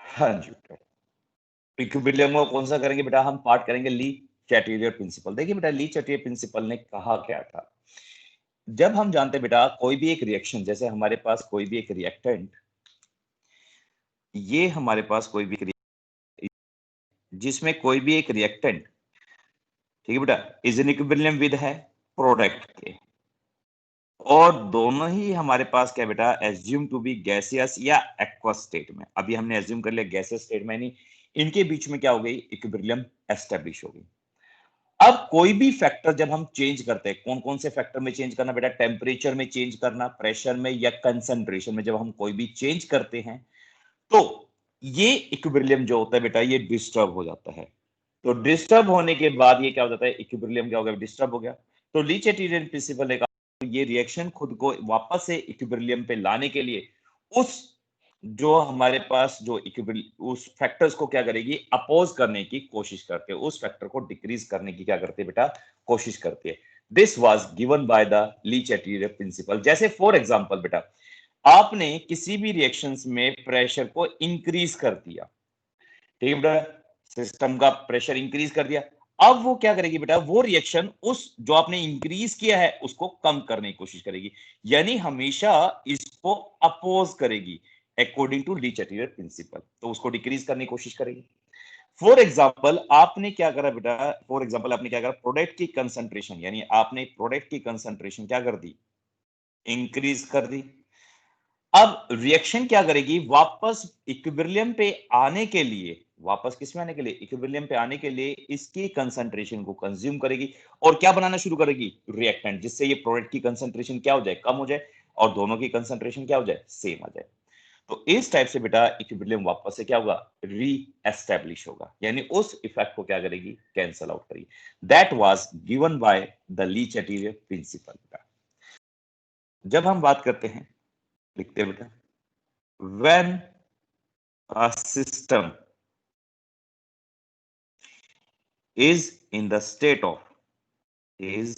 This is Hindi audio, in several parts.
हाँ जी बेटा, इक्विलिब्रियम को कौन सा करेंगे बेटा, हम पार्ट करेंगे ली चैटेरियर प्रिंसिपल। देखिए बेटा, ली चैटेरियर प्रिंसिपल ने कहा क्या था। जब हम जानते हैं बेटा कोई भी एक रिएक्शन, जैसे हमारे पास कोई भी एक रिएक्टेंट, ये हमारे पास कोई भी जिसमें कोई भी एक रिएक्टेंट, ठीक है बेटा, इज इन इक्विलिब्रियम विद है प्रोडक्ट के, और दोनों ही हमारे पास क्या बेटा, एज्यूम टू बी गैसियस या एक्वस स्टेट में। अभी हमने एज्यूम कर लिया गैसियस स्टेट में, नहीं, इनके बीच में क्या हो गई, इक्विलिब्रियम एस्टेब्लिश हो गई। अब कोई भी फैक्टर जब हम चेंज करते हैं, कौन कौन से फैक्टर में चेंज करना बेटा, टेम्परेचर में चेंज करना, प्रेशर में, या कंसंट्रेशन में, जब हम कोई भी चेंज करते हैं तो ये इक्विलिब्रियम जो होता है बेटा, ये डिस्टर्ब हो जाता है। तो डिस्टर्ब होने के बाद ये क्या हो जाता है, इक्विलिब्रियम क्या हो गया, डिस्टर्ब हो गया। तो ली चैटेरियन प्रिंसिपल ने कहा ये रिएक्शन खुद को वापस से इक्विलिब्रियम पे लाने के लिए उस जो हमारे पास जो उस फैक्टर्स को क्या करेगी, अपोज करने की कोशिश करते हैं, उस फैक्टर को डिक्रीज करने की क्या करते हैं बेटा, कोशिश करती है। This was given by the Le Chatelier principle. जैसे फॉर एग्जांपल बेटा, आपने किसी भी रिएक्शंस में प्रेशर को इंक्रीज कर दिया, ठीक है बेटा, सिस्टम का प्रेशर इंक्रीज कर दिया। अब वो क्या करेगी बेटा, वो रिएक्शन उस जो आपने इंक्रीज किया है उसको कम करने की कोशिश करेगी, यानी हमेशा इसको अपोज करेगी according to Le Chatelier principal, तो उसको डिक्रीज करने की कोशिश करेगी। फॉर एग्जाम्पल आपने क्या करा बेटा, फॉर एग्जाम्पल आपने क्या करा, प्रोडक्ट की कंसंट्रेशन, यानी आपने प्रोडक्ट की कंसंट्रेशन क्या कर दी, इंक्रीज कर दी। अब रिएक्शन क्या करेगी, वापस इक्विलिब्रियम पे आने के लिए, वापस किस में आने के लिए, इक्विलिब्रियम पे आने के लिए इसकी कंसंट्रेशन को कंज्यूम करेगी और क्या बनाना शुरू करेगी, रिएक्टेंट, जिससे ये प्रोडक्ट की कंसंट्रेशन क्या हो जाए, कम हो जाए, और दोनों की कंसंट्रेशन क्या हो जाए, सेम आ जाए। तो इस टाइप से बेटा इक्विलिब्रियम वापस से क्या होगा, री एस्टेब्लिश होगा, यानी उस इफेक्ट को क्या करेगी, कैंसल आउट करेगी। That was given by the Le Chatelier principle. जब हम बात करते हैं, लिखते हैं बेटा, when a system is in the state of is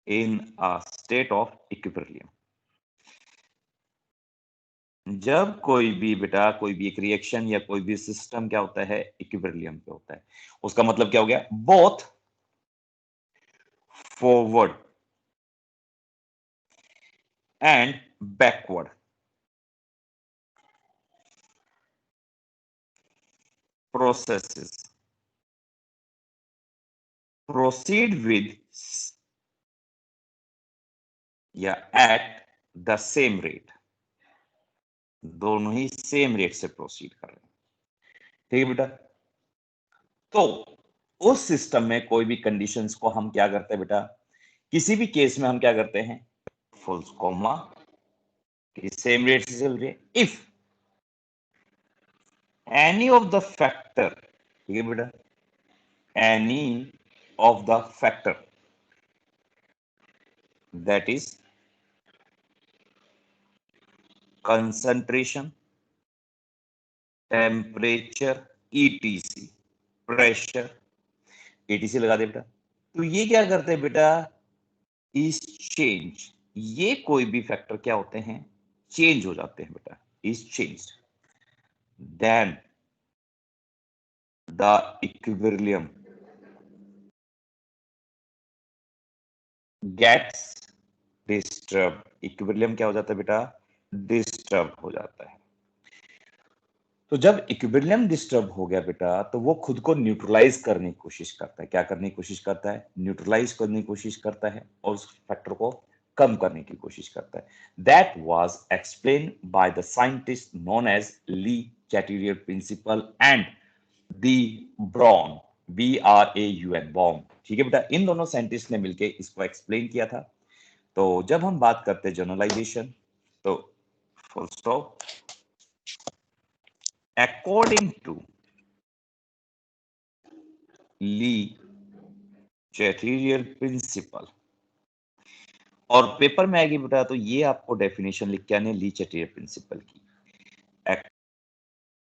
in a state of equilibrium, जब कोई भी बेटा कोई भी एक रिएक्शन या कोई भी सिस्टम क्या होता है, इक्विलिब्रियम पे होता है, उसका मतलब क्या हो गया, both forward and backward processes proceed with या at the same rate, दोनों ही सेम रेट से प्रोसीड कर रहे हैं, ठीक है बेटा। तो उस सिस्टम में कोई भी कंडीशंस को हम क्या करते हैं बेटा, किसी भी केस में हम क्या करते हैं, फुल कॉमा सेम रेट से चल रही है, if any of the factor, ठीक है बेटा, any of the factor that is concentration, temperature, etc, pressure, etc लगा दे बेटा। तो ये क्या करते हैं बेटा, इज चेंज, ये कोई भी फैक्टर क्या होते हैं, चेंज हो जाते हैं बेटा, is change, then the equilibrium gets disturb, इक्विलिब्रियम क्या हो जाता है बेटा, डिस्टर्ब हो जाता है। तो जब इक्विलिब्रियम डिस्टर्ब हो गया बेटा, तो वो खुद को न्यूट्रलाइज करने की कोशिश करता है, क्या करने की कोशिश करता है, न्यूट्रलाइज करने की कोशिश करता है, और उस फैक्टर को कम करने की कोशिश करता है। That was explain by the scientist known as Le Chatelier principle and the Braun, BRAUN, बॉम, ठीक है बेटा, इन दोनों साइंटिस्ट ने मिलकर इसको एक्सप्लेन किया था। तो जब हम बात करते हैं जनरलाइजेशन, तो full stop, according to Le Chatelier principle, और पेपर में आएगी बेटा तो ये आपको डेफिनेशन लिख के आने ली चैटेरियर प्रिंसिपल की,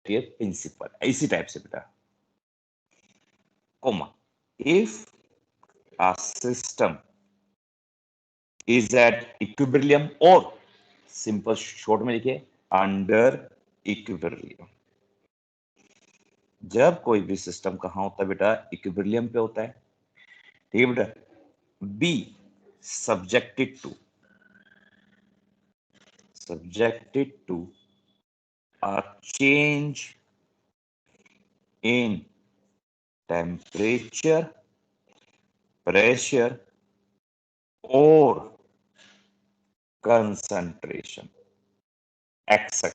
प्रिंसिपल इसी टाइप से बेटा, comma, if a system is at equilibrium or simple short में लिखिए अंडर इक्विलिब्रियम, जब कोई भी सिस्टम कहाँ होता है बेटा, इक्विलिब्रियम पे होता है, ठीक है बेटा। Be subjected to a change in temperature, pressure or concentration, etc.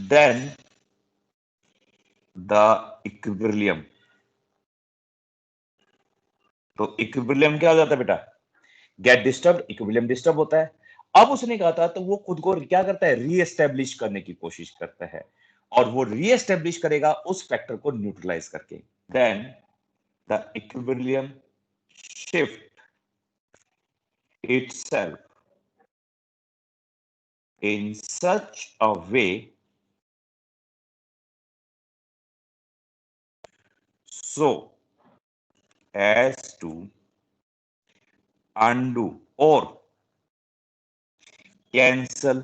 Then the equilibrium. तो इक्विलिब्रियम क्या हो जाता है बेटा, गेट डिस्टर्ब, इक्विलिब्रियम डिस्टर्ब होता है। अब उसने कहा था तो वो खुद को क्या करता है, रीएस्टेब्लिश करने की कोशिश करता है, और वो रीएस्टेब्लिश करेगा उस फैक्टर को न्यूट्रलाइज करके। Then the equilibrium shift itself in such a way so as to undo or cancel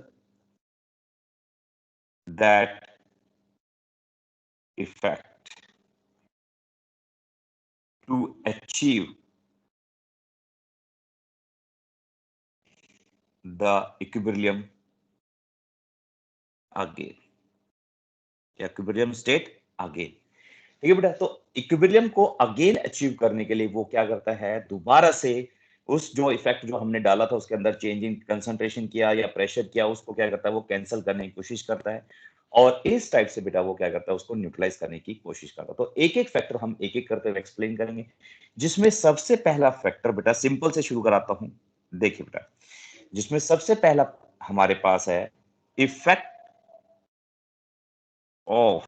that effect to achieve the equilibrium again, equilibrium state again। ठीक है बेटा, तो इक्विलिब्रियम को अगेन अचीव करने के लिए वो क्या करता है, दोबारा से उस जो इफेक्ट जो हमने डाला था उसके अंदर, चेंज इन कंसंट्रेशन किया या प्रेशर किया, उसको क्या करता है, वो कैंसिल करने की कोशिश करता है, और इस टाइप से बेटा वो क्या करता है, उसको न्यूट्रलाइज करने की कोशिश करता है। तो एक एक फैक्टर हम एक एक करते हुए एक्सप्लेन करेंगे, जिसमें सबसे पहला फैक्टर बेटा सिंपल से शुरू कराता हूं। देखिए बेटा, जिसमें सबसे पहला हमारे पास है effect of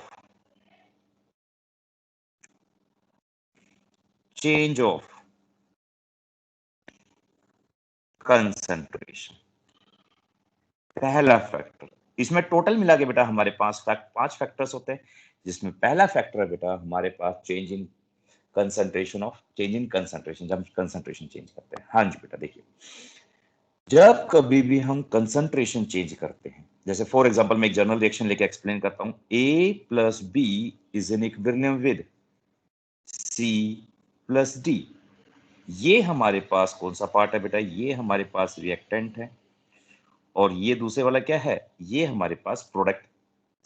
change of concentration. पहला फैक्टर, इसमें टोटल मिला के बेटा हमारे पास पांच फैक्टर्स होते हैं, जिसमें पहला फैक्टर है बेटा हमारे पास change in concentration of, change in concentration, जब कंसंट्रेशन चेंज करते हैं। हाँ जी बेटा, देखिए जब कभी भी हम कंसंट्रेशन चेंज करते हैं, जैसे फॉर एग्जांपल मैं एक जनरल रिएक्शन लेके एक्सप्लेन करता हूं, a plus b is in equilibrium with c plus d. ये हमारे पास कौन सा पार्ट है बेटा, ये हमारे पास रिएक्टेंट है, और ये दूसरे वाला क्या है, ये हमारे पास प्रोडक्ट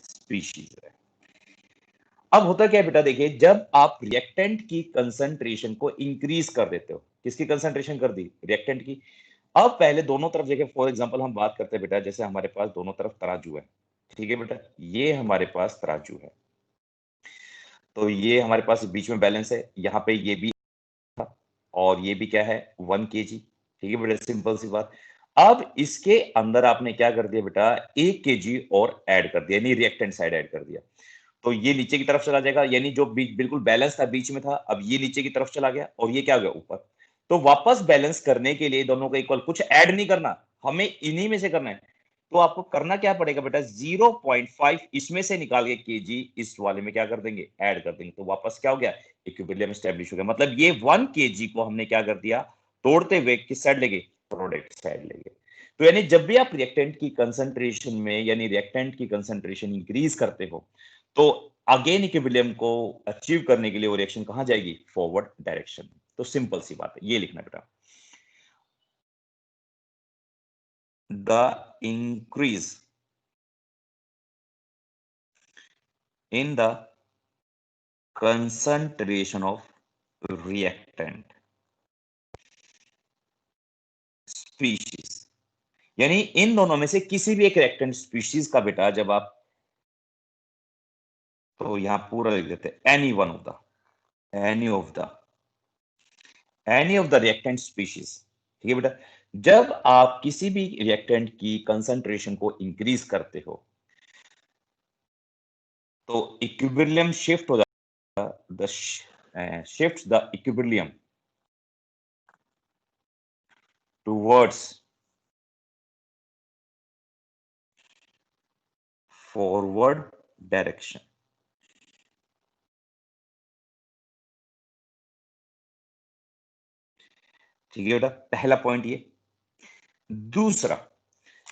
स्पीशीज है। अब होता क्या है बेटा, देखिए जब आप रिएक्टेंट की कंसंट्रेशन को इंक्रीज कर देते हो, किसकी कंसंट्रेशन कर दी, रिएक्टेंट की। अब पहले दोनों तरफ देखिए, फॉर एग्जांपल हम बात करते हैं बेटा, जैसे हमारे पास दोनों तरफ तराजू है, ठीक है बेटा, ये हमारे पास तराजू है, तो ये हमारे पास बीच में बैलेंस है, यहाँ पे ये भी था, और ये भी क्या है 1 kg, ठीक है बेटा, सिंपल सी बात। अब इसके अंदर आपने क्या कर दिया बेटा, 1 kg और ऐड कर दिया, यानी रिएक्टेंट साइड ऐड कर दिया, तो ये नीचे की तरफ चला जाएगा, यानी जो बीच बिल्कुल बैलेंस था बीच में था, अब ये नीचे की तरफ चला गया, और ये क्या हो गया ऊपर। तो वापस बैलेंस करने के लिए दोनों का इक्वल, कुछ ऐड नहीं करना, हमें इन्हीं में से करना है। तो आपको करना क्या पड़ेगा बेटा, 0.5 इसमें से निकाल के केजी इस वाले में क्या कर देंगे, ऐड कर देंगे, तो वापस क्या हो गया, इक्विलिब्रियम एस्टेब्लिश हो गया। मतलब ये 1 kg को हमने क्या कर दिया, तोड़ते हुए किस साइड ले गए, प्रोडक्ट साइड ले गए। तो यानी जब भी आप रिएक्टेंट की कंसंट्रेशन में, यानी रिएक्टेंट की कंसंट्रेशन इंक्रीज करते हो, तो अगेन इक्विलिब्रियम को अचीव करने के लिए वो रिएक्शन कहां जाएगी, फॉरवर्ड डायरेक्शन। तो सिंपल सी बात है, ये लिखना बेटा, the increase in the concentration of reactant species, यानी इन दोनों में से किसी भी एक रिएक्टेंट स्पीशीज का बेटा जब आप, तो यहां पूरा लिख देते हैं, any of the reactant species, ठीक है बेटा। जब आप किसी भी रिएक्टेंट की कंसंट्रेशन को इंक्रीज करते हो, तो इक्विलिब्रियम शिफ्ट हो जाता है, the shift the equilibrium towards forward direction. ठीक है बेटा, पहला पॉइंट ये। दूसरा,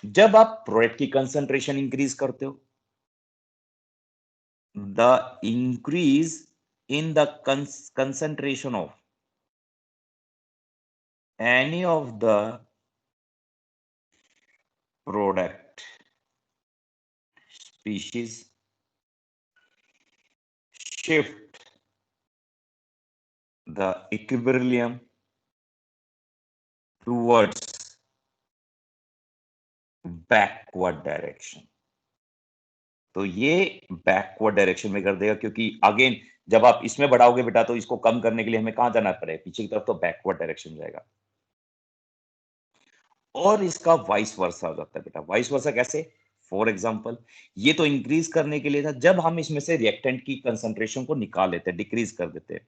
जब आप प्रोडक्ट की कंसंट्रेशन इंक्रीज करते हो, the increase in the concentration of any of the product species shift the equilibrium towards backward direction। तो ये बैकवर्ड डायरेक्शन में कर देगा, क्योंकि अगेन जब आप इसमें बढ़ाओगे बेटा तो इसको कम करने के लिए हमें कहां जाना पड़ेगा, पीछे की तरफ, तो बैकवर्ड डायरेक्शन जाएगा। और इसका वाइस वर्सा हो जाता है बेटा। वाइस वर्सा कैसे? फॉर एग्जांपल, ये तो इंक्रीज करने के लिए था, जब हम इसमें से रिएक्टेंट की कंसंट्रेशन को निकाल लेते हैं, डिक्रीज कर देते हैं,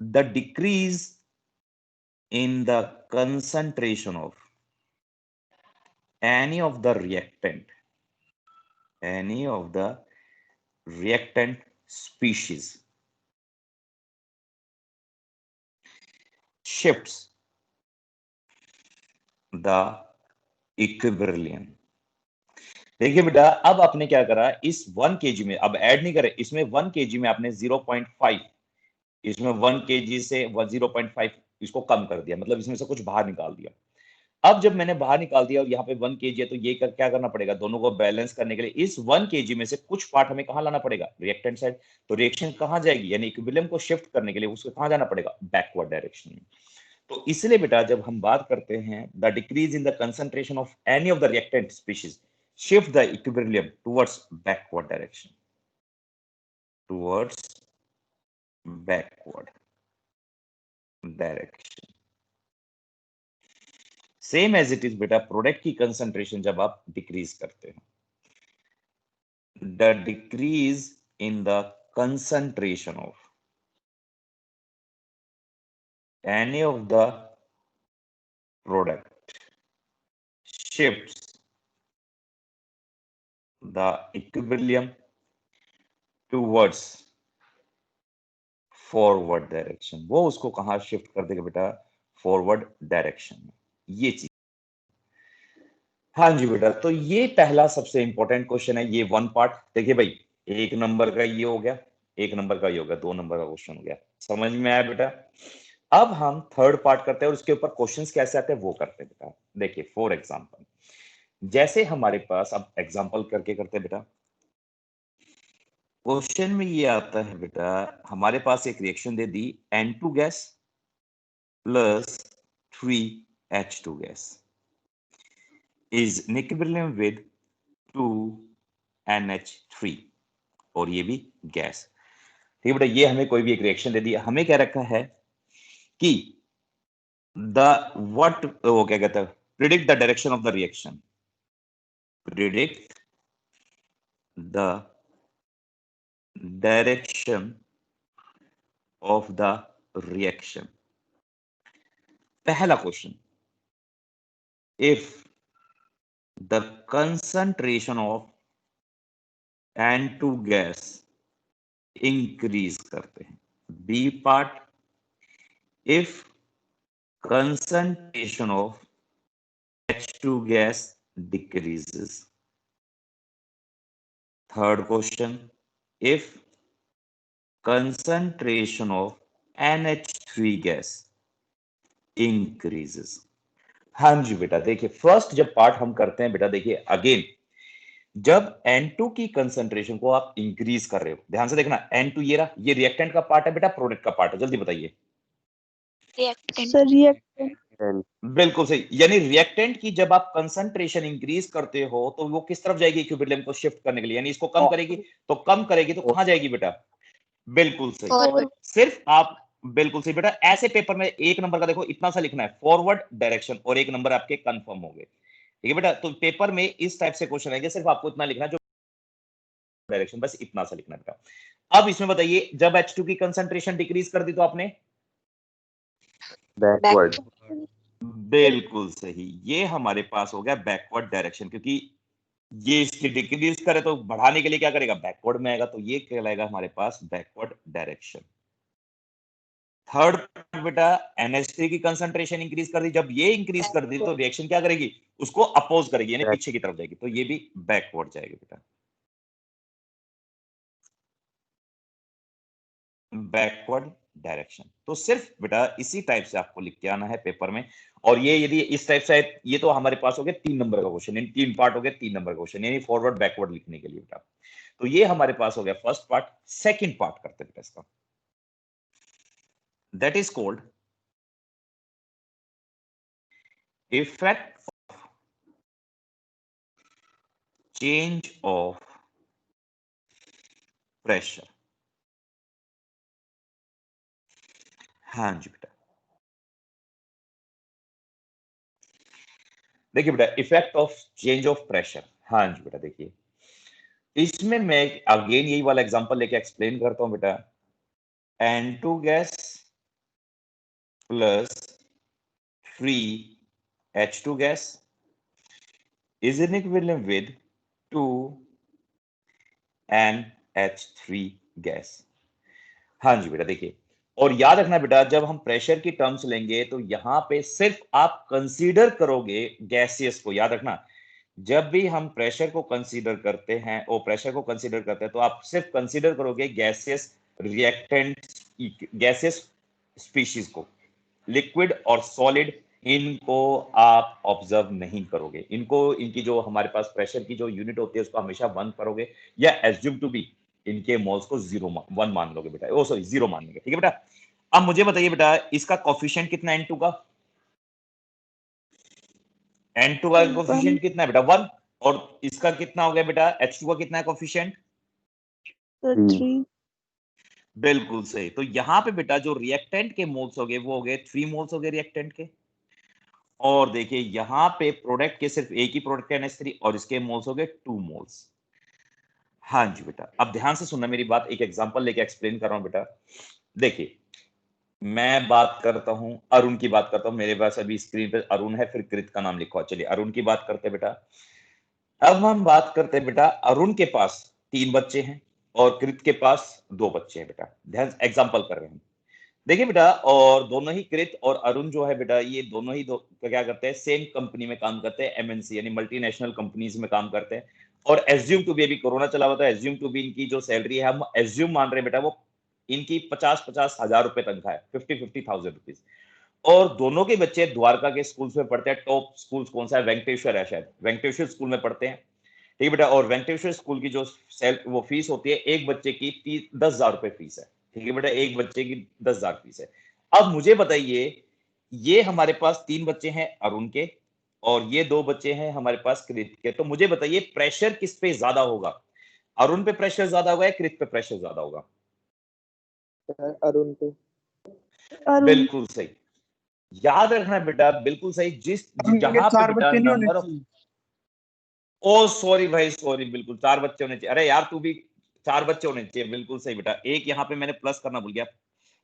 the decrease in the concentration of any of the reactant species shifts the equilibrium। देखिए बेटा, अब आपने क्या करा, इस 1 kg में अब ऐड नहीं करे, इसमें 1 kg में आपने 0.5, इसमें 1 kg से 0.5 इसको कम कर दिया, मतलब इसमें से कुछ बाहर निकाल दिया। अब जब मैंने बाहर निकाल दिया और यहाँ पे 1 kg है, तो ये क्या करना पड़ेगा, दोनों को बैलेंस करने के लिए इस 1 kg में से कुछ पार्ट हमें कहां लाना पड़ेगा, रिएक्टेंट साइड। तो रिएक्शन कहां जाएगी, यानी इक्विलिब्रियम को शिफ्ट करने के लिए उसको कहां जाना पड़ेगा, बैकवर्ड डायरेक्शन में। तो इसलिए बेटा जब हम बात करते हैं the decrease in the concentration of any of the reactant species shift the equilibrium towards backward direction, towards backward direction. Same as it is बेटा, प्रोडक्ट की कंसंट्रेशन जब आप डिक्रीज करते हैं, the decrease in the concentration of any of the product shifts the equilibrium towards forward direction। वो उसको कहां शिफ्ट कर देगा बेटा, फॉरवर्ड डायरेक्शन में। ये चीज, हाँ जी बेटा, तो ये पहला सबसे इंपॉर्टेंट क्वेश्चन है, ये 1 पार्ट। देखिए भाई, 1 नंबर का ये हो गया, 1 नंबर का ये हो गया, 2 नंबर का क्वेश्चन हो गया। समझ में आया बेटा? अब हम थर्ड पार्ट करते हैं और उसके ऊपर क्वेश्चंस कैसे आते हैं वो करते हैं बेटा। देखिए फॉर एग्जांपल, जैसे हमारे पास, अब एग्जांपल करके करते हैं बेटा। क्वेश्चन में ये आता है बेटा, हमारे पास एक reaction they the, N2 gas plus 3H2 gas is in equilibrium with 2NH3, और ये भी गैस। ठीक है बेटा, ये हमें कोई भी एक रिएक्शन दे दी, हमें क्या रखा है कि what वो क्या कहता है, predict the direction of the reaction, predict the direction of the reaction। पहला question, if the concentration of N2 gas increase करते हैं। B part, if concentration of H2 gas decreases। Third question, if concentration of NH3 gas increases। हाँ जी बेटा, देखिए फर्स्ट जब पार्ट हम करते हैं बेटा, देखिए अगेन जब N2 की कंसंट्रेशन को आप इंक्रीज कर रहे हो, ध्यान से देखना, N2 ये रहा, ये रिएक्टेंट का पार्ट है बेटा, प्रोडक्ट का पार्ट है, जल्दी बताइए। रिएक्टेंट। बिल्कुल सही, यानी रिएक्टेंट की जब आप कंसंट्रेशन इंक्रीज करते हो तो वो किस तरफ जाएगी, इक्विलिब्रियम को शिफ्ट करने के लिए, यानी इसको कम करेगी, तो कम करेगी तो कहां जाएगी बेटा, बिल्कुल सही, सिर्फ आप, बिल्कुल सही बेटा। ऐसे पेपर में 1 नंबर का देखो इतना सा लिखना है, फॉरवर्ड डायरेक्शन, और 1 नंबर आपके कंफर्म हो गए। ठीक है बेटा, तो पेपर में इस टाइप से क्वेश्चन आएंगे, सिर्फ आपको इतना लिखना है, जो डायरेक्शन, बस इतना सा लिखना है बेटा। अब इसमें बताइए, जब H2 की कंसंट्रेशन डिक्रीज कर दी तो आपने बैकवर्ड। बिल्कुल सही, ये हमारे पास हो गया बैकवर्ड डायरेक्शन, क्योंकि ये इसकी डिक्रीज करे तो बढ़ाने के लिए क्या करेगा, बैकवर्ड में आएगा, तो ये कहलाएगा हमारे पास बैकवर्ड डायरेक्शन। थर्ड बेटा, NH3 की कंसंट्रेशन इंक्रीज कर दी, जब ये इंक्रीज कर दी तो रिएक्शन क्या करेगी, उसको अपोज करेगी, यानी पीछे की तरफ जाएगी, तो ये भी बैकवर्ड जाएगी बेटा। Backward direction. तो सिर्फ बेटा इसी टाइप से आपको लिख के आना है पेपर में। और ये यदि इस टाइप से, ये तो हमारे पास हो गया 3 नंबर का क्वेश्चन, इन 3 पार्ट हो गए 3 नंबर का क्वेश्चन, यानी फॉरवर्ड बैकवर्ड लिखने के लिए बेटा। तो ये हमारे पास हो गया फर्स्ट पार्ट। सेकंड पार्ट करते हैं बेटा इसका, that is called effect of change of pressure. हाँ जी बेटा, देखिए बेटा effect of change of pressure. हाँ जी बेटा, देखिए इसमें मैं अगेन यही वाला एग्जांपल लेके एक्सप्लेन करता हूं बेटा। N2 gas plus 3H2 gas is in equilibrium with 2NH3 gas. हाँ जी बेटा, देखिए और याद रखना बेटा, जब हम प्रेशर की टर्म्स लेंगे तो यहां पे सिर्फ आप कंसीडर करोगे गैसियस को। याद रखना, जब भी हम प्रेशर को कंसीडर करते हैं और प्रेशर को कंसीडर करते हैं तो आप सिर्फ कंसीडर करोगे गैसियस रिएक्टेंट, गैसियस स्पीशीज को। लिक्विड और सॉलिड इनको आप ऑब्जर्व नहीं करोगे, इनको इनकी जो हमारे पास प्रेशर की जो यूनिट होती है उसको हमेशा 1 करोगे, या एज्यूम टू बी इनके मोल्स को 1 मान लोगे बेटा, ओ सॉरी 0 मान लोगे। ठीक है बेटा, अब मुझे बताइए बेटा इसका कोफिशिएंट कितना है N2 का? N2 का कोफिशिएंट कितना है बेटा? 1। और इसका कितना हो गया बेटा? H2 का कितना है कोफिशिएंट? 3। बिल्कुल सही। तो यहां पे बेटा जो रिएक्टेंट के मोल्स हो गए वो हो गए 3 मोल्स हो गए रिएक्टेंट के। और देखिए यहां पे प्रोडक्ट के सिर्फ एक ही प्रोडक्ट है NH3 और इसके मोल्स हो गए 2 मोल्स। हाँ जी बेटा, अब ध्यान से सुनना मेरी बात, एक एग्जांपल लेके एक्सप्लेन कर रहा हूं बेटा। देखिए मैं बात करता हूं, अरुण की बात करता हूं, मेरे पास अभी स्क्रीन पे अरुण है, फिर कृत का नाम लिखो। चलिए अरुण की बात करते हैं बेटा। अब हम बात करते हैं बेटा, अरुण के पास 3 बच्चे हैं और कृत के पास 2 बच्चे हैं बेटा। ध्यान, एग्जांपल कर रहे हैं। देखिए बेटा, और दोनों ही कृत और अरुण जो है बेटा, ये दोनों ही क्या करते हैं, सेम कंपनी में काम करते हैं, एमएनसी यानी मल्टीनेशनल कंपनीज में काम करते हैं। और एज्यूम टू बी, अभी कोरोना चला हुआ था, एज्यूम टू बी इनकी जो सैलरी है, हम एज्यूम मान रहे हैं बेटा, वो इनकी 50-50 हजार रुपए तनख्वाह है, 50,000 रुपीज। और दोनों के बच्चे द्वारका के स्कूल्स में पढ़ते हैं। टॉप स्कूल कौन सा है? वेंकटेश्वर है, शायद वेंकटेश्वर स्कूल में पढ़ते हैं। ठीक है बेटा, और वेंकटेश्वर स्कूल की जो वो फीस होती है एक बच्चे की 10,000 रुपए फीस है। ठीक है बेटा, एक बच्चे की 10,000 फीस है। अब मुझे बताइए, ये हमारे पास 3 बच्चे हैं अरुण के और ये 2 बच्चे हैं हमारे पास कृत के। तो मुझे बताइए प्रेशर किस पे ज्यादा होगा? अरुण पे प्रेशर ज्यादा होगा या कृत पे प्रेशर ज्यादा होगा? अरुण पे। बिल्कुल सही। याद रखना बेटा, बिल्कुल सही। ये जहां पे 4 बेटा बच्चे नहीं होने नंबर ऑफ, चाहिए। ओ सॉरी भाई सॉरी, बिल्कुल 4 बच्चे होने चाहिए। अरे यार तू भी, 4 बच्चे होने चाहिए, बिल्कुल सही बेटा। एक यहाँ पे मैंने प्लस करना भूल गया,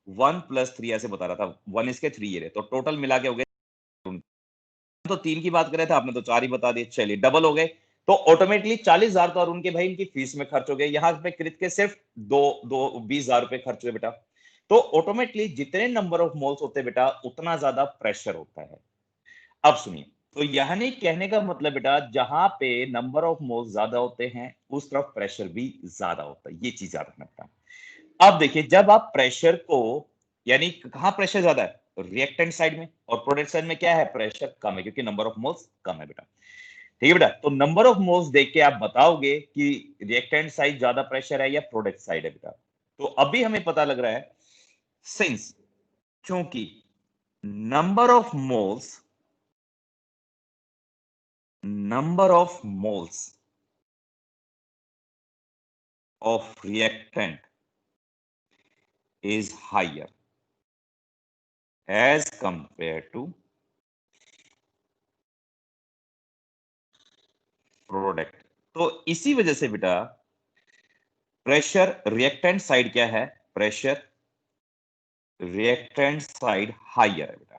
1 + 3 ऐसे बता रहा था, 1 इसके 3 ये रहे, तो टोटल मिला के हो गए। तो 3 की बात कर रहे थे, आपने तो 4 ही बता दिए। चलिए डबल हो गए, तो ऑटोमेटिकली 40,000 तो अरुण के भाई इनकी फीस में खर्च हो गए। यहाँ पे कृत के सिर्फ 20,000 रुपए खर्च हुए बेटा। तो ऑटोमेटिकली जितने नंबर ऑफ मोल्स होते हैं बेटा, उतना ज्यादा प्रेशर होता है। अब सुनिए, तो यानी कहने का मतलब बेटा, जहां पे नंबर ऑफ मोल्स ज्यादा होते हैं उस तरफ प्रेशर भी ज्यादा होता है, ये चीज याद रखना बेटा। अब देखिए, जब आप प्रेशर को, यानी कहां प्रेशर ज्यादा है? रिएक्टेंट साइड में। और प्रोडक्ट साइड में क्या है? प्रेशर कम है, क्योंकि नंबर ऑफ मोल्स कम है बेटा। ठीक है बेटा, तो नंबर ऑफ मोल्स देख के आप बताओगे कि रिएक्टेंट साइड ज्यादा प्रेशर है या प्रोडक्ट साइड है बेटा। तो अभी हमें पता लग रहा है, सिंस चूंकि number of moles of reactant is higher as compared to product। तो इसी वजह से बेटा प्रेशर रिएक्टेंट साइड क्या है? प्रेशर रिएक्टेंट साइड हाइयर है बेटा।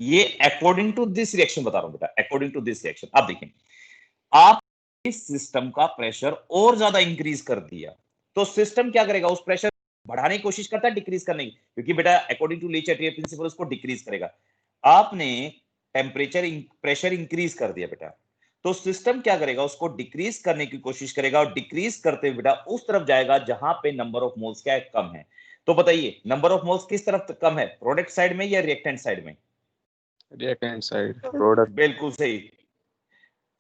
ये अकॉर्डिंग टू दिस रिएक्शन बता रहा हूं बेटा, अकॉर्डिंग टू दिस रिएक्शन। अब देखिए, आप इस सिस्टम का प्रेशर और ज्यादा इंक्रीज कर दिया तो सिस्टम क्या करेगा? उस प्रेशर बढ़ाने की कोशिश करता है, डिक्रीज करने की, क्योंकि बेटा अकॉर्डिंग टू लीचेटियर प्रिंसिपल उसको डिक्रीज करेगा। आपने टेम्परेचर प्रेशर इंक्रीज कर दिया बेटा, तो सिस्टम क्या करेगा, उसको डिक्रीज करने की कोशिश करेगा और डिक्रीज करते हुए बेटा उस तरफ जाएगा जहां पे नंबर ऑफ मोल्स क्या है, कम है। तो बताइए नंबर ऑफ मोल्स किस तरफ कम है, प्रोडक्ट साइड में या रिएक्टेंट साइड में? Reactant side product. बिल्कुल सही,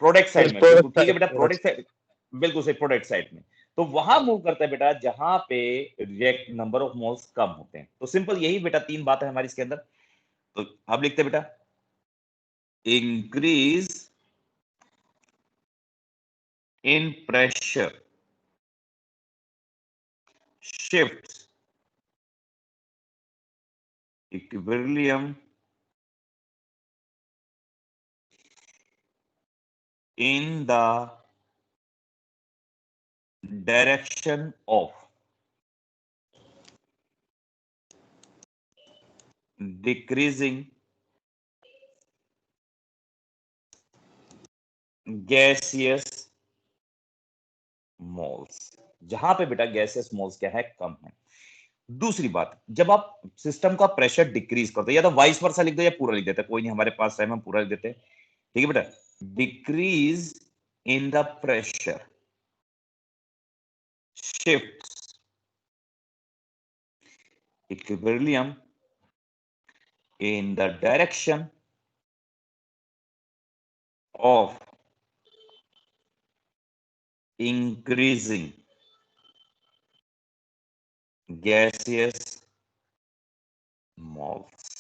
प्रोडक्ट सर साइड में, बिल्कुल प्रोडक्ट ठीक है साइड बेटा, प्रोडक्ट प्रोडक्ट साइड, बिल्कुल सही, प्रोडक्ट साइड में। तो वहां मूव करता है बेटा जहां पे रिएक्ट नंबर ऑफ मोल्स कम होते हैं। तो सिंपल यही बेटा तीन बात है हमारी इसके अंदर। तो अब लिखते हैं बेटा, increase in pressure shifts equilibrium in the direction of decreasing gaseous moles, जहां पे बेटा गैसियस मोल्स क्या है, कम है। दूसरी बात, जब आप सिस्टम का प्रेशर डिक्रीज करते हो, या तो वाइस वर्सा लिख दो या पूरा लिख देते, कोई नहीं, हमारे पास टाइम, हम पूरा लिख देते हैं, ठीक है बेटा। Decrease in the pressure shifts equilibrium in the direction of increasing gaseous moles।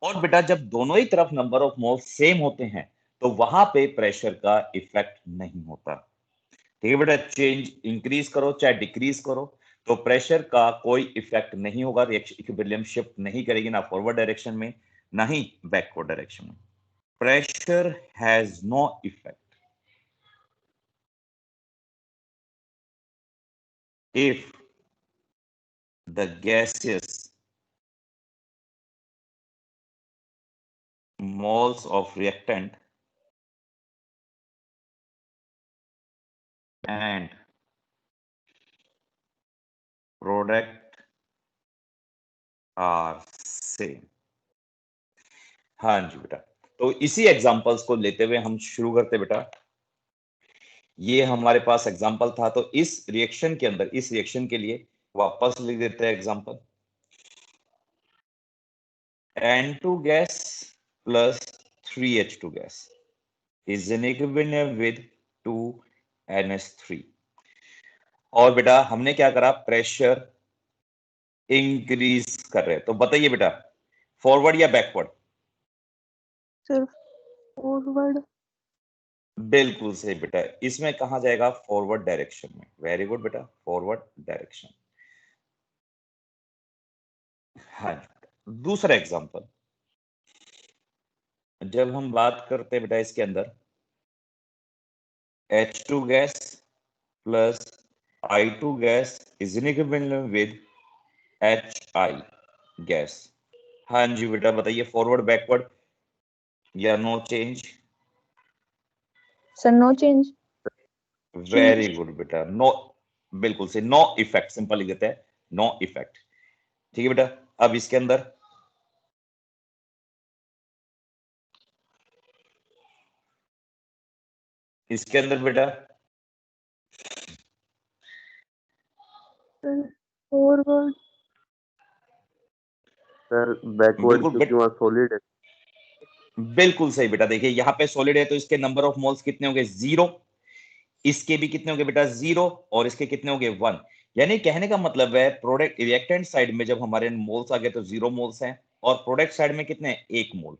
और बेटा जब दोनों ही तरफ नंबर ऑफ मोल्स सेम होते हैं तो वहां पे प्रेशर का इफेक्ट नहीं होता, ठीक है बेटा। चेंज इंक्रीज करो चाहे डिक्रीज करो तो प्रेशर का कोई इफेक्ट नहीं होगा, इक्विलिब्रियम शिफ्ट नहीं करेगी, ना फॉरवर्ड डायरेक्शन में ना ही बैकवर्ड डायरेक्शन में। Pressure has no effect if the gaseous moles of reactant and product are same। हाँ जी बेटा, तो इसी एग्जांपल्स को लेते हुए हम शुरू करते बेटा। ये हमारे पास एग्जांपल था, तो इस रिएक्शन के अंदर, इस रिएक्शन के लिए वापस लिख देते हैं example. N2 gas plus 3H2 gas is in equilibrium with 2NH3। और बेटा हमने क्या करा, प्रेशर इंक्रीज कर रहे हैं। तो बताइए बेटा फॉरवर्ड या बैकवर्ड? सिर्फ फॉरवर्ड। बिल्कुल सही बेटा, इसमें कहा जाएगा फॉरवर्ड डायरेक्शन में। वेरी गुड बेटा, फॉरवर्ड डायरेक्शन। हाँ जी। दूसरा एग्जांपल, जब हम बात करते हैं बेटा इसके अंदर H2 gas plus I2 gas is in equilibrium with HI gas. हाँ जी बेटा बताइए, फॉरवर्ड बैकवर्ड या no change? Sir no change. Very good बेटा, नो, बिल्कुल से नो इफेक्ट, सिंपल लिख देते हैं नो इफेक्ट, ठीक है बेटा। अब इसके अंदर बेटा फॉरवर्ड। सर बैकवर्ड, बिल्कुल क्योंकि वहाँ सॉलिड है। बिल्कुल सही बेटा, देखिए यहाँ पे सॉलिड है तो इसके नंबर ऑफ मोल्स कितने होंगे, 0। इसके भी कितने होंगे बेटा, 0, और इसके कितने होंगे, 1। यानी कहने का मतलब है प्रोडक्ट रिएक्टेंट साइड में जब हमारे मोल्स आ गए तो 0 मोल्स हैं, और प्रोडक्ट साइड में कितने हैं, 1 मोल।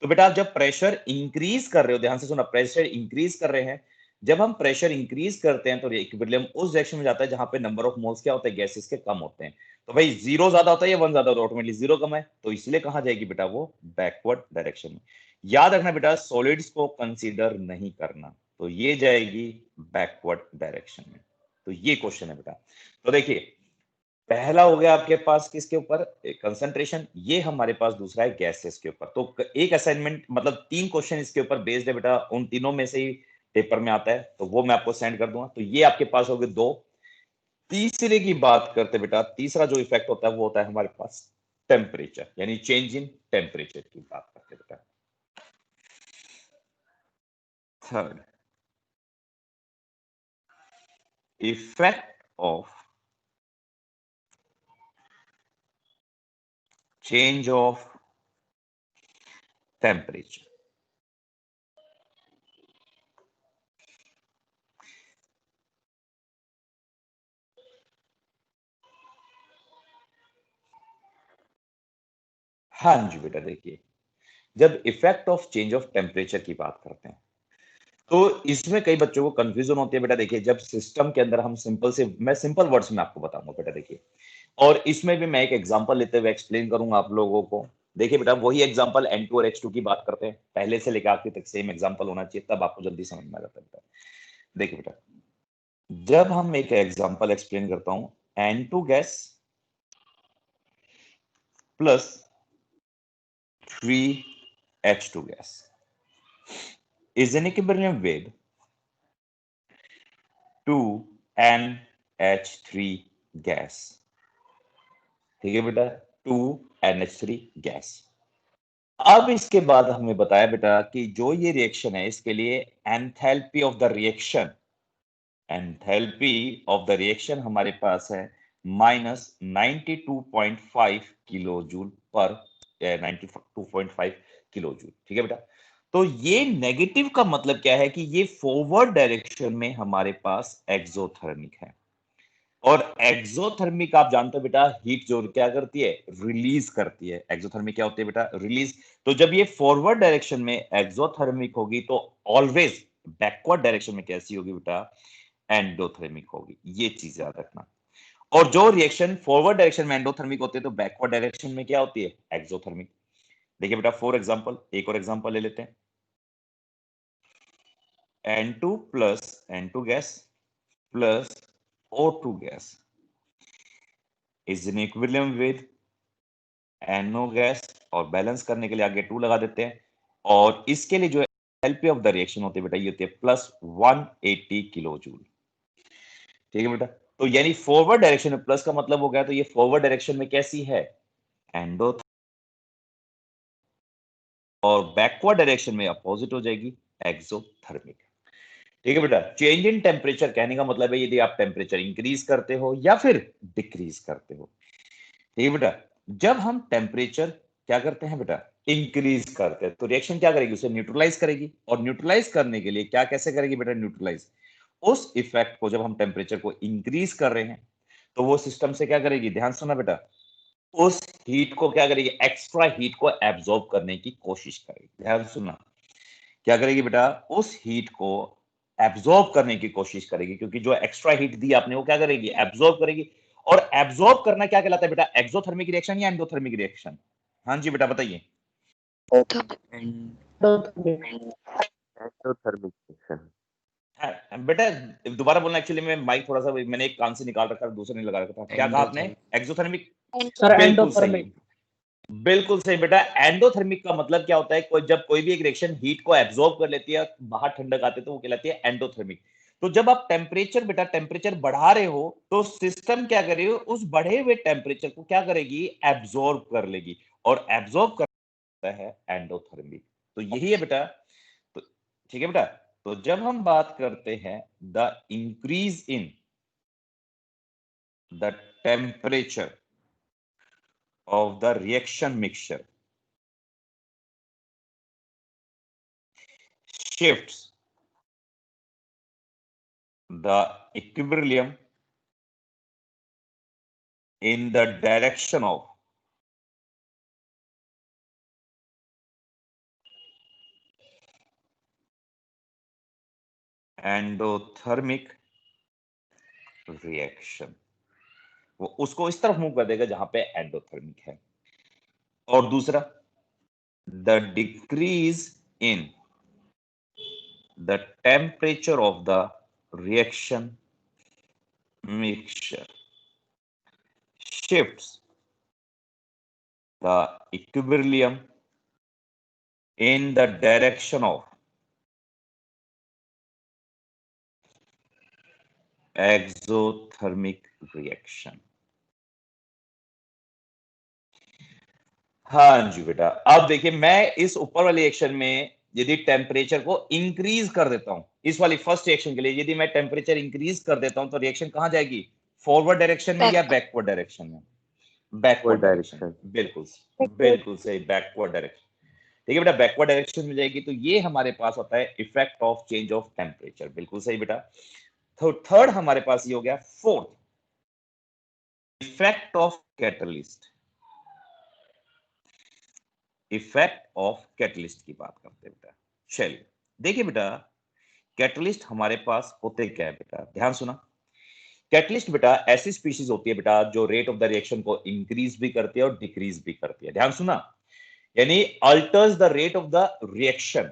तो बेटा आप जब प्रेशर इंक्रीज कर रहे हो, ध्यान से सुना, प्रेशर इंक्रीज कर रहे हैं, जब हम प्रेशर इंक्रीज करते हैं तो इक्विलिब्रियम उस डायरेक्शन में जाता है जहां पे नंबर ऑफ मोल्स क्या होते हैं, गैसेस के कम होते हैं। तो भाई 0 ज्यादा होता है या 1 ज्यादा होता है, ऑटोमेटिकली 0 कम है, तो इसलिए कहा जाएगी बेटा वो बैकवर्ड डायरेक्शन में। याद रखना बेटा सॉलिड्स को कंसीडर नहीं करना, तो ये जाएगी बैकवर्ड डायरेक्शन में। तो ये क्वेश्चन है बेटा। तो देखिए पहला हो गया आपके पास किसके ऊपर, कंसंट्रेशन, ये हमारे पास दूसरा है गैसेस के ऊपर। तो एक असाइनमेंट मतलब 3 क्वेश्चन इसके ऊपर बेस्ड है बेटा, उन तीनों में से ही पेपर में आता है, तो वो मैं आपको सेंड कर दूंगा। तो ये आपके पास हो गए 2। तीसरे की बात करते बेटा, तीसरा जो इफेक्ट होता है वो होता है हमारे पास टेम्परेचर, यानी चेंज इन टेम्परेचर की बात करते बेटा। Third, effect of change of temperature. हाँ जी बेटा, देखिए जब effect of change of temperature की बात करते हैं तो इसमें कई बच्चों को कंफ्यूजन होती है बेटा। देखिए जब सिस्टम के अंदर हम मैं सिंपल वर्ड्स में आपको बताऊंगा बेटा। देखिए और इसमें भी मैं एक एग्जांपल लेते हुए एक्सप्लेन करूंगा आप लोगों को। देखिए बेटा वही एग्जांपल N2 और H2 की बात करते हैं, पहले से लेकर आखिर तक सेम एग्जांपल होना चाहिए, तब आपको जल्दी समझ में आ जाता है बेटा। देखिए बेटा जब हम एक एग्जांपल एक्सप्लेन करता हूं, N2 gas plus 3H2 gas is in equilibrium with 2NH3 gas। ठीक है बेटा, 2NH3 गैस। अब इसके बाद हमें बताया बेटा कि जो ये रिएक्शन है इसके लिए एंथैल्पी ऑफ द रिएक्शन, हमारे पास है -92.5 किलो जूल पर 92.5 किलो जूल। ठीक है बेटा, तो ये नेगेटिव का मतलब क्या है कि ये फॉरवर्ड डायरेक्शन में हमारे पास एक्सोथर्मिक है। और एक्सोथर्मिक आप जानते हो बेटा, हीट जो क्या करती है, रिलीज करती है। एक्सोथर्मिक क्या होती है बेटा, रिलीज। तो जब ये फॉरवर्ड डायरेक्शन में एक्सोथर्मिक होगी तो ऑलवेज बैकवर्ड डायरेक्शन में कैसी होगी बेटा, एंडोथर्मिक होगी। ये चीज याद रखना। और जो रिएक्शन फॉरवर्ड डायरेक्शन में एंडोथर्मिक होती है तो बैकवर्ड डायरेक्शन में क्या होती है, एक्सोथर्मिक। देखिए बेटा फॉर एग्जांपल, एक और एग्जांपल ले लेते हैं। N2 plus N2 gas plus O2 gas is in equilibrium with NO gas, और बैलेंस करने के लिए आगे 2 लगा देते हैं। और इसके लिए जो एंथैल्पी ऑफ द रिएक्शन होती है बेटा, ये होती है प्लस 180 किलो जूल। ठीक है बेटा, तो यानी फॉरवर्ड डायरेक्शन में प्लस का मतलब हो गया, तो ये फॉरवर्ड डायरेक्शन में कैसी है, एंडो, और बैकवर्ड डायरेक्शन में अपोजिट हो जाएगी, एक्सोथर्मिक। ठीक है बेटा, चेंज इन टेम्परेचर कहने का मतलब है यदि आप टेम्परेचर इंक्रीज करते हो या फिर डिक्रीज करते हो। ठीक है बेटा, जब हम टेम्परेचर क्या करते हैं बेटा, इंक्रीज करते हैं, तो रिएक्शन क्या करेगी, उसे न्यूट्रलाइज करेगी। और न्यूट्रलाइज करने के लिए क्या कैसे करेगी बेटा, न्यूट्रलाइज उस इफेक्ट को, जब हम टेम्परेचर को इंक्रीज कर रहे हैं तो वो सिस्टम से क्या करेगी, ध्यान सुना बेटा, उस हीट को क्या करेगी, एक्स्ट्रा हीट को एब्जॉर्ब करने की कोशिश करेगी। ध्यान सुनना, क्या करेगी बेटा, उस हीट को एब्जॉर्ब करने की कोशिश करेगी, क्योंकि जो एक्स्ट्रा हीट दी आपने वो क्या करेगी, एब्जॉर्ब करेगी। और एब्जॉर्ब करना क्या कहलाता है बेटा, एक्सोथर्मिक रिएक्शन या एंडोथर्मिक रिएक्शन? हाँ जी बेटा बताइए। Exothermic reaction. बेटा दोबारा बोलना, एक्चुअली मैं माइक थोड़ा सा मैंने एक कान से निकाल रखा था, दूसरा नहीं लगा रखा था। क्या कहा आपने, एक्सोथर्मिक? सर बिल्कुल सही, एंडोथर्मिक। बिल्कुल सही बेटा। एंडोथर्मिक का मतलब क्या होता है, जब कोई भी एक रिएक्शन हीट को एब्जॉर्ब कर लेती है, बाहर ठंडक आती है, तो वो कहलाती है एंडोथर्मिक। तो जब आप टेम्परेचर बेटा टेम्परेचर बढ़ा रहे हो तो सिस्टम क्या करेगी, उस बढ़े हुए टेम्परेचर को क्या करेगी, एब्जॉर्ब कर लेगी, और एब्जॉर्ब करता है एंडोथर्मिक। तो यही है बेटा। तो ठीक है बेटा, तो जब हम बात करते हैं the increase in the temperature of the reaction mixture shifts the equilibrium in the direction of endothermic reaction। वो उसको इस तरफ मूव कर देगा जहां पे एंडोथर्मिक है। और दूसरा, the decrease in the temperature of the reaction mixture shifts the equilibrium in the direction of exothermic reaction। हाँ जी बेटा, अब देखिए मैं इस ऊपर वाले रिएक्शन में यदि टेम्परेचर को इंक्रीज कर देता हूं, इस वाली फर्स्ट रिएक्शन के लिए यदि मैं टेम्परेचर इंक्रीज कर देता हूं तो रिएक्शन कहां जाएगी, फॉरवर्ड डायरेक्शन में या बैकवर्ड डायरेक्शन में, बैकवर्ड डायरेक्शन, बिल्कुल बिल्कुल सही, बैकवर्ड डायरेक्शन। ठीक है बेटा, बैकवर्ड डायरेक्शन में जाएगी। तो ये हमारे पास होता है effect of change of temperature, बिल्कुल सही बेटा। तो थर्ड हमारे पास ये हो गया। Fourth, effect of catalyst, effect of catalyst की बात करते हैं बेटा। चलिए देखिए बेटा, कैटलिस्ट हमारे पास होते क्या है बेटा, ध्यान सुना। कैटलिस्ट बेटा ऐसी स्पीशीज होती है बेटा जो रेट ऑफ द रिएक्शन को इंक्रीज भी करती है और डिक्रीज भी करती है, ध्यान सुना, यानी altars the rate of the reaction.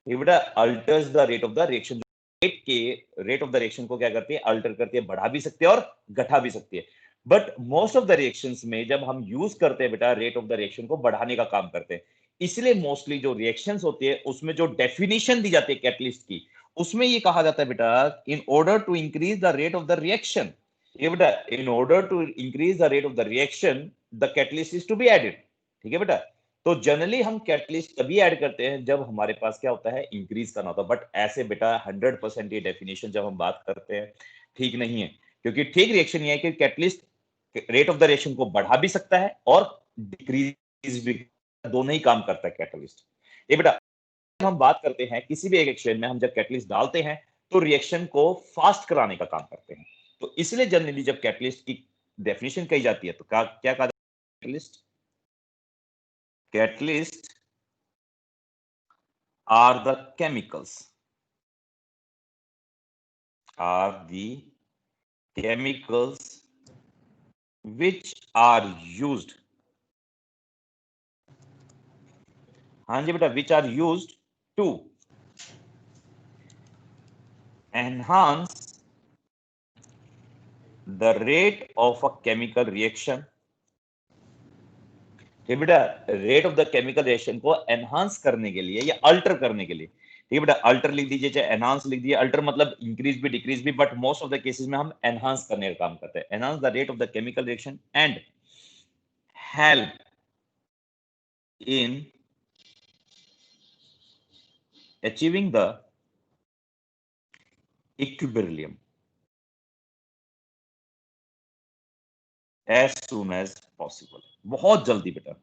ये बेटा altars the rate of the reaction, rate of the reaction को क्या करती है, अल्टर करती है, बढ़ा भी सकती है और घटा भी सकती है। But most of the reactions में जब हम यूज करते हैं बेटा, रेट ऑफ द रिएक्शन को बढ़ाने का काम करते हैं। इसलिए मोस्टली जो रिएक्शंस होती है उसमें जो डेफिनेशन दी जाती है कैटलिस्ट की, उसमें ये कहा जाता है बेटा, in order to increase the rate of the reaction, ये बेटा in order to increase the rate of the reaction the catalyst is to be added. ठीक है बेटा, तो जनरली हम कैटलिस्ट तभी ऐड करते हैं जब हमारे पास क्या होता है, इंक्रीज करना होता है। बट ऐसे बेटा 100% ये डेफिनेशन जब हम बात करते हैं ठीक नहीं है, क्योंकि ठीक रिएक्शन ये है कि catalyst rate of the reaction को बढ़ा भी सकता है और डिक्रीज भी, दोनों ही काम करता है कैटलिस्ट। ये बेटा हम बात करते हैं किसी भी एक रिएक्शन में हम जब कैटलिस्ट डालते हैं तो रिएक्शन को फास्ट कराने का काम करते हैं। तो इसलिए जनरली जब कैटलिस्ट की डेफिनेशन कही जाती है तो क्या क्या कहा जाता है, catalysts are the chemicals which are used, हाँ जी बेटा, which are used to enhance the rate of a chemical reaction। ठीक बेटा, rate of the chemical reaction को एनहांस करने के लिए या अल्टर करने के लिए, ठीक है बेटा, अल्टर लिख दीजिए चाहे एनहांस लिख दीजिए, अल्टर मतलब इंक्रीज भी डिक्रीज भी, but most of the cases में हम एनहांस करने का काम करते हैं, enhance the rate of the chemical reaction and help in achieving the equilibrium as soon as possible, बहुत जल्दी बेटा।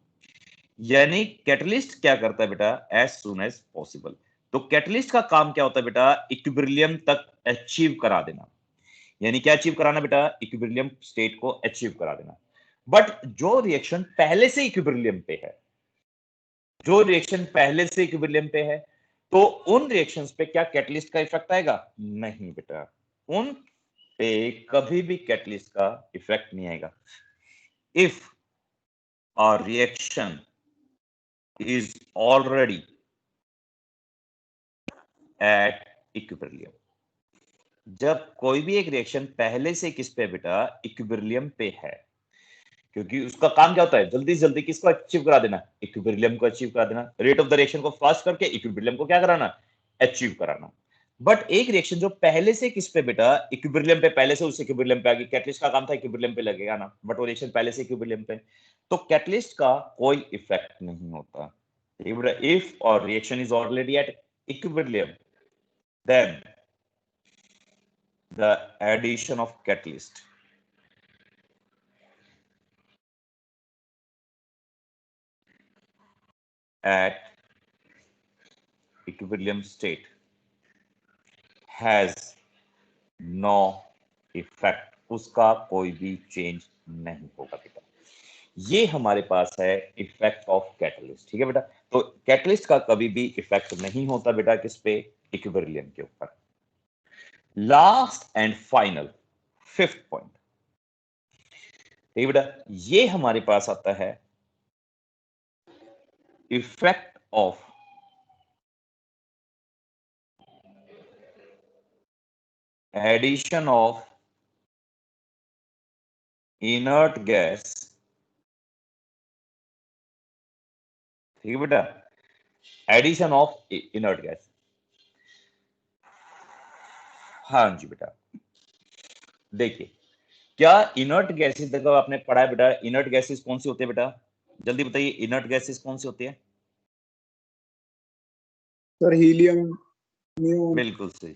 यानी कैटलिस्ट क्या करता है बेटा, एज सून एज पॉसिबल। तो कैटलिस्ट का काम क्या होता है बेटा, इक्विलिब्रियम तक अचीव करा देना। यानी क्या अचीव कराना बेटा, इक्विलिब्रियम स्टेट को अचीव करा देना। बट जो रिएक्शन पहले से इक्विलिब्रियम पे है, जो रिएक्शन पहले से इक्विलिब्रियम पे है, तो उन रिएक्शंस पे क्या कैटलिस्ट का इफेक्ट आएगा, नहीं बेटा, उन पे कभी भी कैटलिस्ट का इफेक्ट नहीं आएगा। If a reaction is already at equilibrium, जब कोई भी एक रिएक्शन पहले से किस पे बेटा, इक्विलिब्रियम पे है, क्योंकि उसका काम क्या होता है, जल्दी से जल्दी किसको अचीव करा देना, इक्विलिब्रियम को अचीव करा देना, रेट ऑफ द रिएक्शन को फास्ट करके इक्विलिब्रियम को क्या कराना, अचीव कराना। बट एक रिएक्शन जो पहले से किस पे बेटा, इक्विलिब्रियम पे, पहले से उस इक्विलिब्रियम पे आ गई, कैटलिस्ट का काम था इक्विलिब्रियम पे लगेगा ना, बट वो रिएक्शन पहले से इक्विलिब्रियम पे, तो कैटलिस्ट का कोई इफेक्ट नहीं होता। If or reaction is already at equilibrium, then the addition of catalyst at equilibrium state has no effect, उसका कोई भी चेंज नहीं होगा बेटा। ये हमारे पास है इफेक्ट ऑफ कैटलिस्ट। ठीक है बेटा, तो कैटलिस्ट का कभी भी इफेक्ट नहीं होता बेटा किस पे, इक्विलिब्रियम के ऊपर। Last and final fifth point, ठीक है बेटा, ये हमारे पास आता है effect of addition of inert gas. ठीक है बेटा, एडिशन ऑफ इनर्ट गैस, हाँ जी बेटा। देखिए क्या इनर्ट गैसेस, देखो आपने पढ़ा है बेटा, इनर्ट गैसेस कौन सी होती है बेटा, जल्दी बताइए, इनर्ट गैसेस कौन सी होती है, सर हीलियम, नियोन। बिल्कुल सही।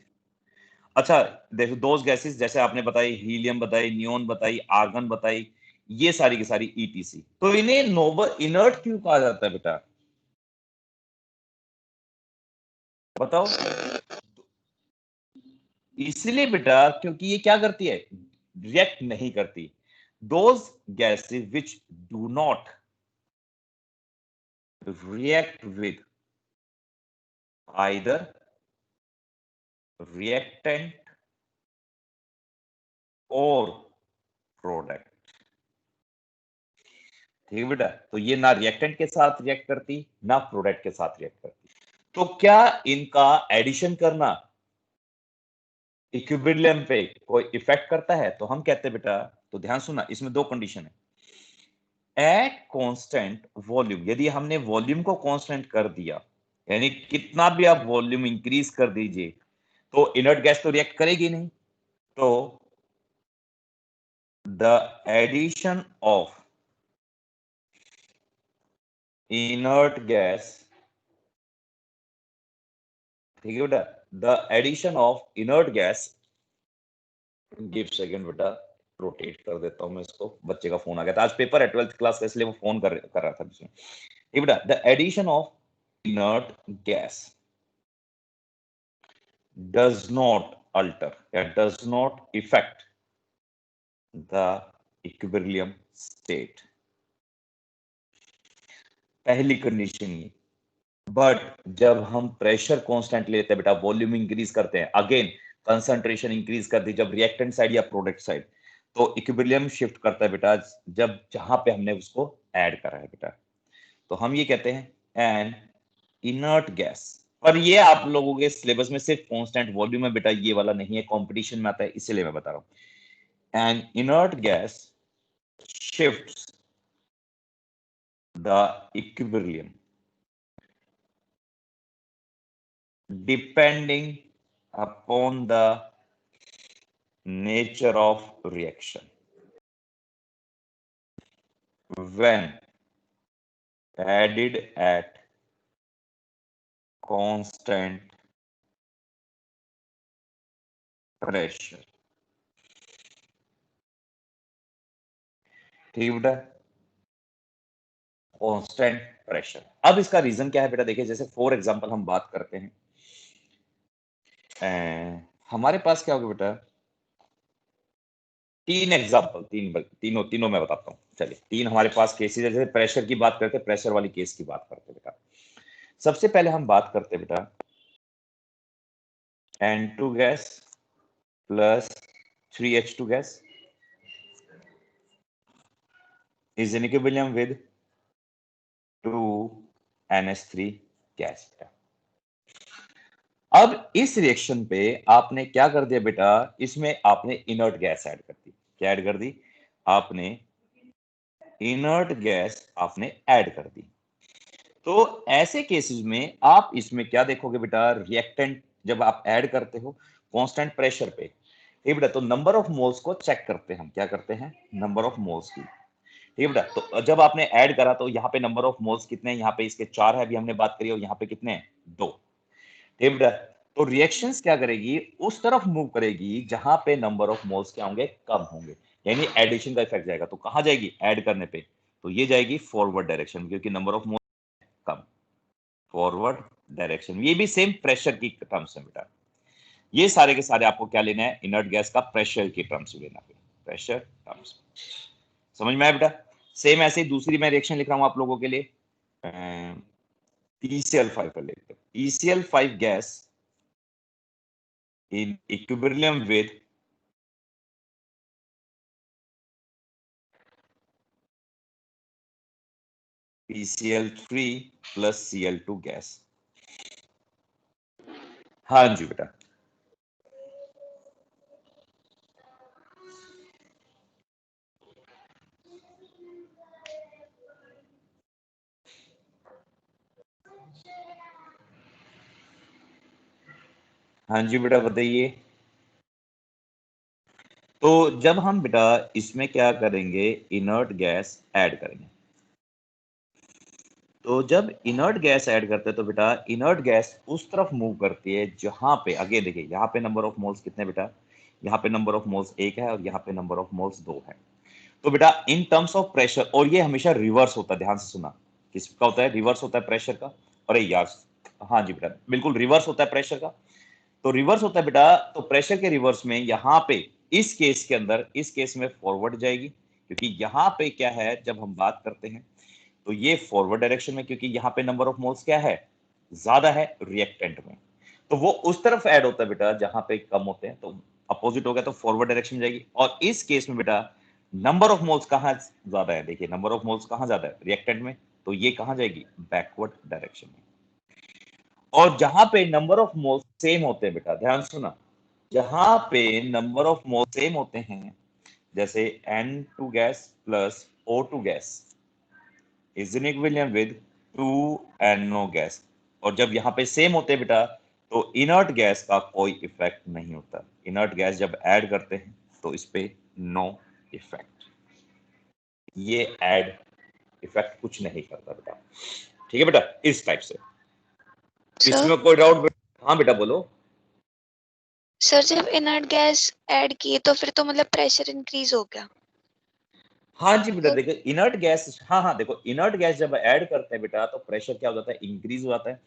अच्छा देखो, दोज गैसेस जैसे आपने बताई, हीलियम बताई, नियोन बताई, आर्गन बताई, ये सारी की सारी ईटीसी। तो इन्हें नोबल इनर्ट क्यों कहा जाता है बेटा, बताओ? इसलिए बेटा क्योंकि ये क्या करती है, रिएक्ट नहीं करती। Those gases which do not react with either reactant or product। ठीक है बेटा, तो ये ना रिएक्टेंट के साथ रिएक्ट करती, ना प्रोडक्ट के साथ रिएक्ट करती। तो क्या इनका एडिशन करना इक्विलिब्रियम पे कोई इफेक्ट करता है? तो हम कहते हैं बेटा, तो ध्यान सुनना, इसमें दो कंडीशन है। एट कांस्टेंट वॉल्यूम, यदि हमने वॉल्यूम को कांस्टेंट कर दिया, यानी कितना भी आप वॉल्यूम इंक्रीज कर दीजिए, तो इनर्ट गैस तो रिएक्ट करेगी नहीं। तो the addition of inert gas, ठीक है बेटा, the addition of inert gas, give second बेटा, रोटेट कर देता हूं मैं इसको, बच्चे का फोन आ गया था, आज पेपर है 12th क्लास का, इसलिए वो फोन कर रहा था इसमें। ये बेटा, the addition of inert gas does not alter या does not affect the equilibrium state, पहली कंडीशन ये। बट जब हम प्रेशर कांस्टेंट लेते हैं बेटा, वॉल्यूम इंक्रीज करते हैं, अगेन कंसंट्रेशन इंक्रीज कर दी, जब रिएक्टेंट साइड या प्रोडक्ट साइड, तो इक्विलिब्रियम शिफ्ट करता है बेटा, जब जहां पे हमने उसको ऐड करा है बेटा। तो हम ये कहते हैं एन इनर्ट गैस। पर ये आप लोगों के सिलेबस में सिर्फ कांस्टेंट वॉल्यूम है बेटा, ये वाला नहीं है, कंपटीशन में आता है, इसलिए मैं बता रहा हूं। N inert gas shifts the equilibrium depending upon the nature of reaction when added at constant pressure। ठीक बेटा, कांस्टेंट प्रेशर। अब इसका रीजन क्या है बेटा, देखिए जैसे फॉर एग्जांपल हम बात करते हैं, हमारे पास क्या होगा बेटा, तीन एग्जांपल, तीनों मैं बताता हूं। चलिए, तीन हमारे पास केसेस है, जैसे प्रेशर की बात करते हैं, प्रेशर वाली केस की बात करते हैं बेटा। सबसे पहले हम बात करते हैं बेटा N2 gas plus 3H2 gas is in equilibrium with 2NH3 gas। अब इस रिएक्शन पे आपने क्या कर दिया बेटा, इसमें आपने इनर्ट गैस ऐड कर दी। क्या ऐड कर दी आपने? इनर्ट गैस आपने ऐड कर दी। तो ऐसे केसेस में आप इसमें क्या देखोगे बेटा, रिएक्टेंट जब आप ऐड करते हो कांस्टेंट प्रेशर पे, ठीक बेटा, तो नंबर ऑफ मोल्स को चेक करते हैं हम। क्या करते हैं? नंबर ऑफ मोल्स की। ठीक है बेटा, तो जब आपने ऐड करा तो यहाँ पे नंबर ऑफ मोल्स कितने हैं, यहाँ पे इसके 4 है, अभी हमने बात करी, और यहाँ पे कितने हैं? 2। ठीक है बेटा, तो रिएक्शंस क्या करेगी, उस तरफ मूव करेगी जहां पे नंबर ऑफ मोल्स क्या होंगे? कम होंगे, यानी एडिशन का इफेक्ट जाएगा। तो कहां जाएगी ऐड करने पे? तो ये जाएगी फॉरवर्ड डायरेक्शन, क्योंकि number of moles come, forward direction. ये भी सेम प्रेशर की टर्म्स में बेटा। ये सारे के सारे आपको क्या लेना है? इनर्ट गैस का प्रेशर की टर्म्स में लेना है, प्रेशर टर्म्स। समझ में आया बेटा? सेम ऐसे ही दूसरी मैं रिएक्शन लिख रहा हूं आप लोगों के लिए, PCl5 कर लेते हैं। PCl5 gas in equilibrium with PCl3 plus Cl2 gas. हाँ जी बेटा, हाँ जी बेटा बताइए। तो जब हम बेटा इसमें क्या करेंगे, इनर्ट गैस ऐड करेंगे, तो जब इनर्ट गैस ऐड करते हैं तो बेटा इनर्ट गैस उस तरफ मूव करती है जहां पे, आगे देखिए यहाँ पे नंबर ऑफ मोल्स कितने बेटा, यहाँ पे नंबर ऑफ मोल्स 1 है और यहाँ पे नंबर ऑफ मोल्स 2 है। तो बेटा इन टर्म्स ऑफ प्रेशर, और ये हमेशा रिवर्स होता है, ध्यान से सुना, किसका होता है, रिवर्स होता है प्रेशर का। अरे यार हाँ जी बेटा बिल्कुल रिवर्स होता है प्रेशर का। तो रिवर्स होता है बेटा, तो प्रेशर के रिवर्स में यहाँ पे इस केस के अंदर, इस केस में फॉरवर्ड जाएगी, क्योंकि यहाँ पे क्या है जब हम बात करते हैं तो ये फॉरवर्ड डायरेक्शन में, क्योंकि यहाँ पे नंबर ऑफ मोल्स क्या है, ज्यादा है रिएक्टेंट में, तो वो उस तरफ ऐड होता है बेटा जहां पे कम होते हैं, तो अपोजिट हो गया तो फॉरवर्ड डायरेक्शन में जाएगी। और इस केस में बेटा नंबर ऑफ मोल्स कहां ज्यादा है, देखिए नंबर ऑफ मोल्स कहां ज्यादा है, रिएक्टेंट में, तो ये कहां जाएगी, बैकवर्ड डायरेक्शन में। और जहां पे नंबर ऑफ मोल्स सेम होते हैं बेटा, ध्यान सुना, जहां पे नंबर ऑफ मोल्स सेम होते हैं, जैसे N2 gas plus O2 gas is in equilibrium with 2NO gas, और जब यहाँ पे सेम होते हैं बेटा तो इनर्ट गैस का कोई इफेक्ट नहीं होता। इनर्ट गैस जब ऐड करते हैं तो इस पे नो इफेक्ट, ये ऐड इफेक्ट कुछ नहीं करता बेटा, ठीक है बेटा, इस टाइप से। इसमें कोई डाउट? हाँ बेटा बोलो। सर जब इनर्ट गैस ऐड किए तो फिर तो मतलब प्रेशर इंक्रीज हो गया। हाँ जी बेटा देखो इनर्ट गैस, हाँ देखो इनर्ट गैस जब ऐड करते हैं बेटा तो प्रेशर क्या हो जाता है, इंक्रीज हो जाता है।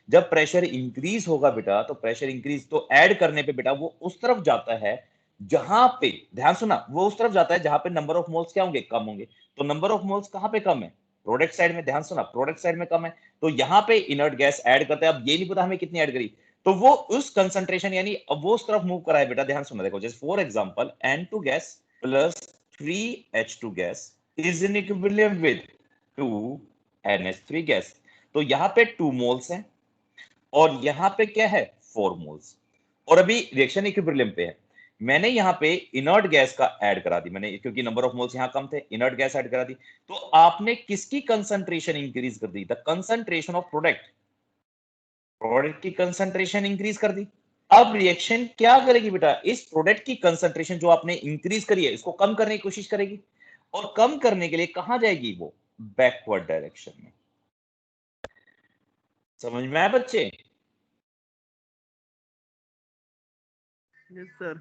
जब प्रेशर इंक्रीज होगा बेटा तो प्रेशर इंक्रीज तो ऐड करने पे बेटा वो उस तरफ जाता है जहां पे, ध्यान सुना, वो उस तरफ जाता है जहां पे नंबर ऑफ मोल्स क्या होंगे, कम होंगे। तो नंबर ऑफ मोल्स कहां पे कम है, प्रोडक्ट साइड में, ध्यान सुना, प्रोडक्ट साइड में कम है, तो यहाँ पे इनर्ट गैस ऐड करते हैं। अब ये नहीं पता हमें कितनी ऐड करी, तो वो उस कंसंट्रेशन यानी अब वो उस तरफ मूव करा है बेटा, ध्यान सुना, देखो जैसे for example N2 gas plus 3H2 gas is in equilibrium with 2NH3 gas, तो यहाँ पे 2 मोल्स हैं और यहाँ पे क्या है 4 मोल्स, और अभी रिएक्शन इक्विलिब्रियम पे है। मैंने यहाँ पे इनर्ट गैस का ऐड करा दी मैंने, क्योंकि नंबर ऑफ मोल्स यहाँ कम थे, इनर्ट गैस ऐड करा दी, तो आपने किसकी कंसंट्रेशन इंक्रीज कर दी, the concentration of product, product की कंसंट्रेशन इंक्रीज कर दी। अब रिएक्शन क्या करेगी बेटा, इस प्रोडक्ट की कंसंट्रेशन जो आपने इंक्रीज करी है इसको कम करने की कोशिश करेगी, और कम करने के लिए कहां जाएगी वो, बैकवर्ड डायरेक्शन में। समझ में आया बच्चे? Yes sir.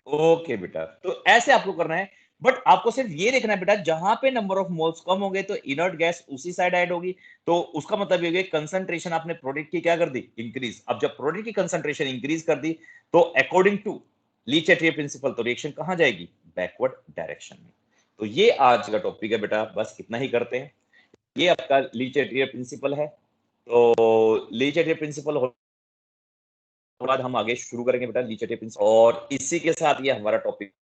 ओके बेटा, तो ऐसे आपको करना है, बट आपको सिर्फ ये देखना है बेटा जहां पे नंबर ऑफ मोल्स कम हो गए तो इनर्ट गैस उसी साइड ऐड होगी, तो उसका मतलब ये कंसंट्रेशन आपने प्रोडक्ट की क्या कर दी, इंक्रीज। अब जब प्रोडक्ट की कंसंट्रेशन इंक्रीज कर दी तो अकॉर्डिंग टू ली-चैटियर प्रिंसिपल तो रिएक्शन कहां जाएगी, बैकवर्ड डायरेक्शन में। तो ये आज का टॉपिक है बेटा, बस इतना ही करते हैं। ये आपका ली-चैटियर प्रिंसिपल है, तो ली-चैटियर प्रिंसिपल बाद हम आगे शुरू करेंगे बेटा ली-चैटियर प्रिंसिपल, और इसी के साथ ये हमारा टॉपिक